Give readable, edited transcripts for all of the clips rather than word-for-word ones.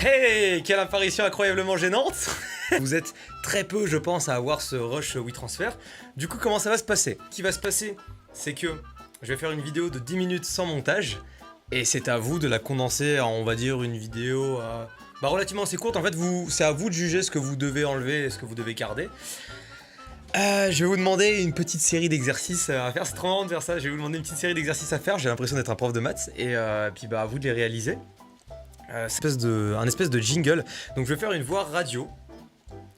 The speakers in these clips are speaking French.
Hey, quelle apparition incroyablement gênante. Vous êtes très peu, je pense, à avoir ce rush WeTransfer. Du coup, comment ça va se passer? Ce qui va se passer, c'est que je vais faire une vidéo de 10 minutes sans montage. Et c'est à vous de la condenser en, on va dire, une vidéo relativement assez courte. En fait, c'est à vous de juger ce que vous devez enlever et ce que vous devez garder. Je vais vous demander une petite série d'exercices à faire. C'est trop marrant de faire ça. Je vais vous demander une petite série d'exercices à faire. J'ai l'impression d'être un prof de maths. Et puis à vous de les réaliser. C'est un espèce de jingle. Donc je vais faire une voix radio.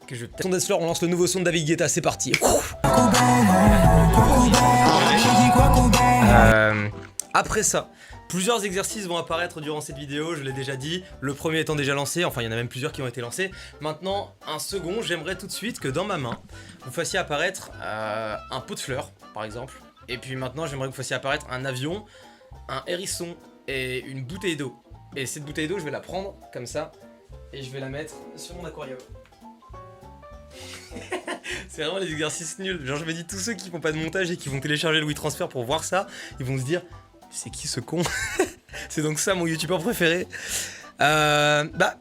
Que je vais peut-être... Son on lance le nouveau son de David Guetta, c'est parti. Après ça, plusieurs exercices vont apparaître durant cette vidéo, je l'ai déjà dit. Le premier étant déjà lancé, enfin il y en a même plusieurs qui ont été lancés. Maintenant, un second, j'aimerais tout de suite que dans ma main, vous fassiez apparaître un pot de fleurs, par exemple. Et puis maintenant, j'aimerais que vous fassiez apparaître un avion, un hérisson et une bouteille d'eau. Et cette bouteille d'eau, je vais la prendre comme ça et je vais la mettre sur mon aquarium. C'est vraiment les exercices nuls. Genre je me dis, tous ceux qui font pas de montage et qui vont télécharger le WeTransfer pour voir ça, ils vont se dire, c'est qui ce con? C'est donc ça mon youtubeur préféré.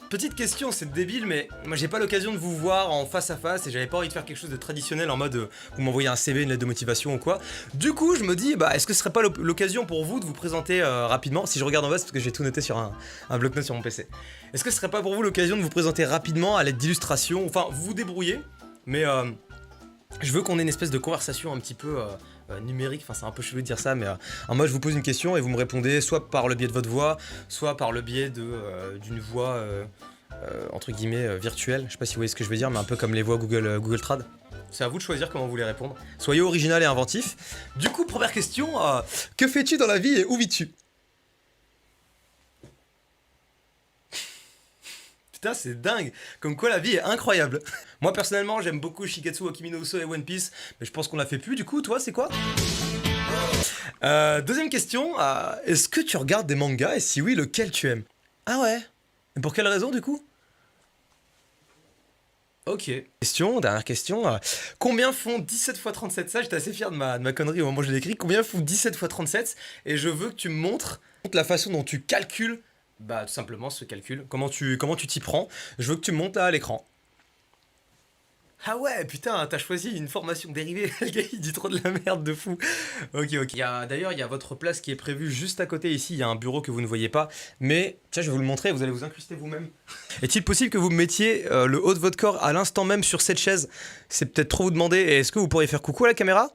Petite question, c'est débile, mais moi j'ai pas l'occasion de vous voir en face à face et j'avais pas envie de faire quelque chose de traditionnel en mode vous m'envoyez un CV, une lettre de motivation ou quoi. Du coup, je me dis, est-ce que ce serait pas l'occasion pour vous de vous présenter rapidement? Si je regarde en bas, c'est parce que j'ai tout noté sur un bloc-notes sur mon PC. Est-ce que ce serait pas pour vous l'occasion de vous présenter rapidement à l'aide d'illustrations? Enfin, vous vous débrouillez, mais je veux qu'on ait une espèce de conversation un petit peu numérique, enfin c'est un peu chelou de dire ça, mais en mode je vous pose une question et vous me répondez soit par le biais de votre voix, soit par le biais d'une voix entre guillemets virtuelle. Je sais pas si vous voyez ce que je veux dire, mais un peu comme les voix Google Trad. C'est à vous de choisir comment vous voulez répondre. Soyez original et inventif. Du coup, première question, que fais-tu dans la vie et où vis-tu? Putain, c'est dingue. Comme quoi la vie est incroyable. Moi personnellement, j'aime beaucoup Shigatsu wa Kimi no Uso et One Piece, mais je pense qu'on l'a fait plus. Du coup, toi, c'est quoi? Deuxième question, est-ce que tu regardes des mangas et si oui, lequel tu aimes? Ah ouais? Et pour quelle raison du coup? Ok. Dernière question. Combien font 17 x 37? Ça, j'étais assez fier de ma connerie au moment où je l'ai écrit. Combien font 17 x 37? Et je veux que tu me montres la façon dont tu calcules, tout simplement ce calcul. Comment tu t'y prends. Je veux que tu me montes là à l'écran. Ah ouais, putain, t'as choisi une formation dérivée. Le gars, il dit trop de la merde de fou. Ok. D'ailleurs, il y a votre place qui est prévue juste à côté ici. Il y a un bureau que vous ne voyez pas. Mais, tiens, je vais vous le montrer. Vous allez vous incruster vous-même. Est-il possible que vous mettiez le haut de votre corps à l'instant même sur cette chaise? C'est peut-être trop vous demander. Et est-ce que vous pourriez faire coucou à la caméra?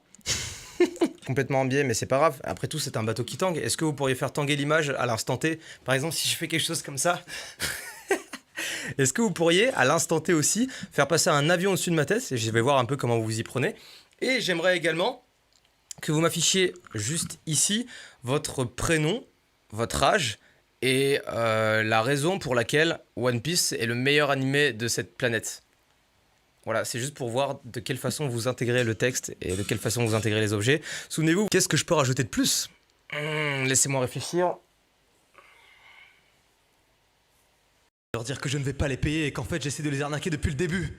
Complètement en biais, mais c'est pas grave. Après tout, c'est un bateau qui tangue. Est-ce que vous pourriez faire tanguer l'image à l'instant T? Par exemple, si je fais quelque chose comme ça. Est-ce que vous pourriez, à l'instant T aussi, faire passer un avion au-dessus de ma tête? Et je vais voir un peu comment vous vous y prenez. Et j'aimerais également que vous m'affichiez juste ici votre prénom, votre âge et la raison pour laquelle One Piece est le meilleur animé de cette planète. Voilà, c'est juste pour voir de quelle façon vous intégrez le texte et de quelle façon vous intégrez les objets. Souvenez-vous, qu'est-ce que je peux rajouter de plus? Laissez-moi réfléchir. Leur dire que je ne vais pas les payer et qu'en fait j'essaie de les arnaquer depuis le début.